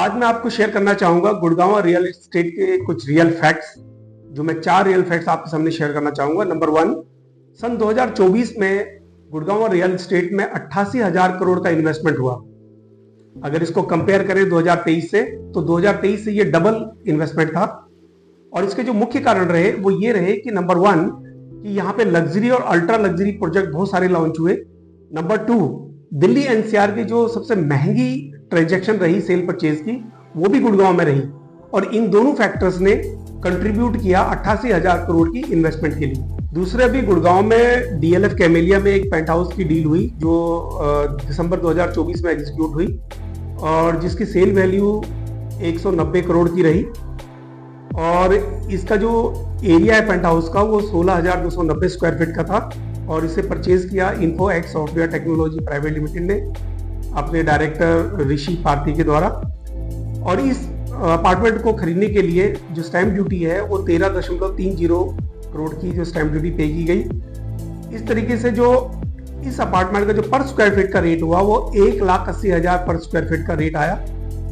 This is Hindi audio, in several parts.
आज मैं आपको शेयर करना चाहूंगा गुड़गांव रियल एस्टेट के कुछ रियल फैक्ट्स, जो मैं 4 रियल फैक्ट्स आपके सामने शेयर करना चाहूंगा। नंबर 1, सन 2024 में गुड़गांव रियल एस्टेट में 88,000 करोड़ का इन्वेस्टमेंट हुआ। अगर इसको कंपेयर करें 2023 से, तो 2023 से ये डबल इन्वेस्टमेंट था। और इसके जो मुख्य कारण रहे वो ये रहे कि नंबर 1 कि यहाँ पे लग्जरी और अल्ट्रा लग्जरी प्रोजेक्ट बहुत सारे लॉन्च हुए। नंबर 2, दिल्ली एनसीआर की जो सबसे महंगी ट्रांजैक्शन रही सेल परचेज की, वो भी गुड़गांव में रही। और इन दोनों फैक्टर्स ने कंट्रीब्यूट किया 88,000 करोड़ की इन्वेस्टमेंट के लिए। दूसरे अभी गुड़गांव में डीएलएफ कैमेलिया में एक पेंट हाउस की डील हुई जो दिसंबर 2024 में एग्जीक्यूट हुई और जिसकी सेल वैल्यू 190 करोड़ की रही। और इसका जो एरिया है पेंट हाउस का वो 16,290 स्क्वायर फीट का था और इसे परचेज किया info x software technology private limited ने अपने डायरेक्टर ऋषि पार्थी के द्वारा। और इस अपार्टमेंट को खरीदने के लिए जो स्टैंप ड्यूटी है वो 13.30 करोड़ की जो स्टैंप ड्यूटी पे की गई। इस तरीके से जो इस अपार्टमेंट का जो पर स्क्वायर फीट का रेट हुआ वो 1,80,000 पर स्क्वायर फीट का रेट आया,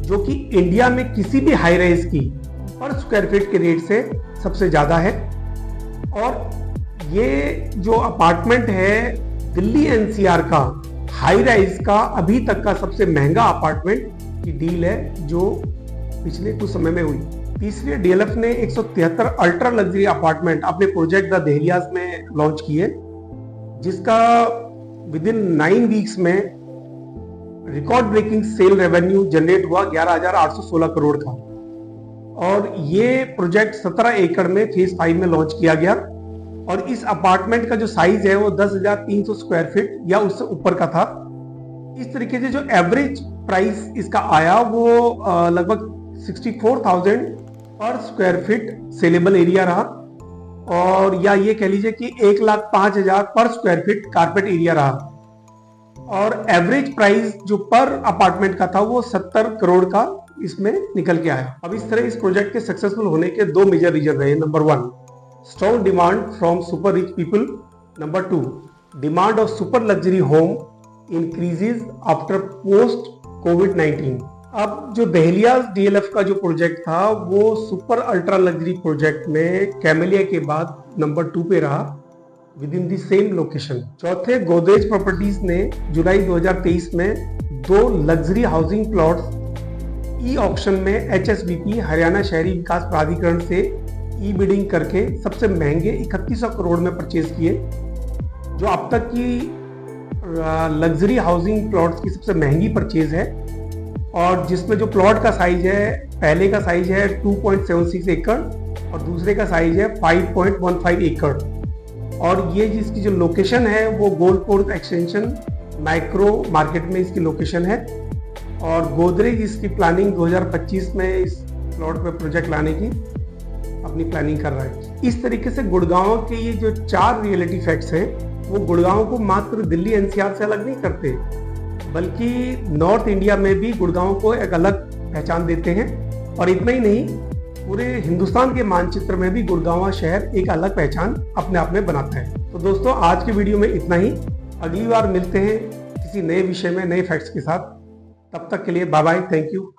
जो कि इंडिया में किसी भी हाई राइज की पर स्क्वायर फीट के रेट से सबसे ज्यादा है। और ये जो अपार्टमेंट है दिल्ली एनसीआर का हाई राइज का अभी तक का सबसे महंगा अपार्टमेंट की डील है जो पिछले कुछ समय में हुई। तीसरी, डीएलएफ ने 173 अल्ट्रा लग्जरी अपार्टमेंट अपने प्रोजेक्ट द दहलियाज में लॉन्च किए, जिसका विद इन 9 वीक्स में record breaking sale revenue generate हुआ 11,816 करोड़ का। और ये प्रोजेक्ट 17 एकड़ में फेज 5 में लॉन्च किया गया। और इस अपार्टमेंट का जो साइज है वो 10,300 स्क्वायर फीट या उससे ऊपर का था। इस तरीके से जो एवरेज प्राइस इसका आया वो लगभग 64,000 पर स्क्वायर फीट सेलेबल एरिया रहा। और या ये कह लीजिए कि 1,05,000 पर स्क्वायर फीट कारपेट एरिया रहा। और एवरेज प्राइस जो पर अपार्टमेंट का था वो 70 करोड़ का इसमें निकल के आया। अब इस तरह इस प्रोजेक्ट के सक्सेसफुल होने के 2 मेजर रीजन रहे। Number 1, strong demand from super rich people. Number 2, demand of super luxury home increases after post COVID-19. अब जो दहलियाज डीएलएफ का जो प्रोजेक्ट था वो सुपर अल्ट्रा लग्जरी प्रोजेक्ट में कैमेलिया के बाद नंबर 2 पे रहा with in the same location. चौथे, गोदरेज प्रॉपर्टीज ने जुलाई 2023 में 2 luxury housing plots e auction में एचएसबीपी हरियाणा शहरी विकास प्राधिकरण से ई बिडिंग करके सबसे महंगे 3100 करोड़ में परचेज किए, जो अब तक की लग्जरी हाउसिंग प्लॉट्स की सबसे महंगी परचेज है। और जिसमें जो प्लॉट का साइज है, पहले का साइज है 2.76 एकड़ और दूसरे का साइज है 5.15 एकड़। और ये जिसकी जो लोकेशन है वो गोलपोर्ट एक्सटेंशन माइक्रो मार्केट में इसकी लोकेशन है। और गोदरेज इसकी प्लानिंग 2025 में इस प्लॉट पे प्रोजेक्ट लाने की अपनी प्लानिंग कर रहा है। इस तरीके से गुड़गांव के ये जो 4 रियलिटी फैक्ट्स हैं वो गुड़गांव को मात्र दिल्ली एनसीआर से अलग नहीं करते, बल्कि नॉर्थ इंडिया में भी गुड़गांव को एक अलग पहचान देते हैं। और इतना ही नहीं, पूरे हिंदुस्तान के मानचित्र में भी गुड़गांव शहर एक अलग पहचान अपने आप में बनाता है। तो दोस्तों, आज की वीडियो में इतना ही। अगली बार मिलते हैं किसी नए विषय में नए फैक्ट्स के साथ। तब तक के लिए बाय बाय, थैंक यू।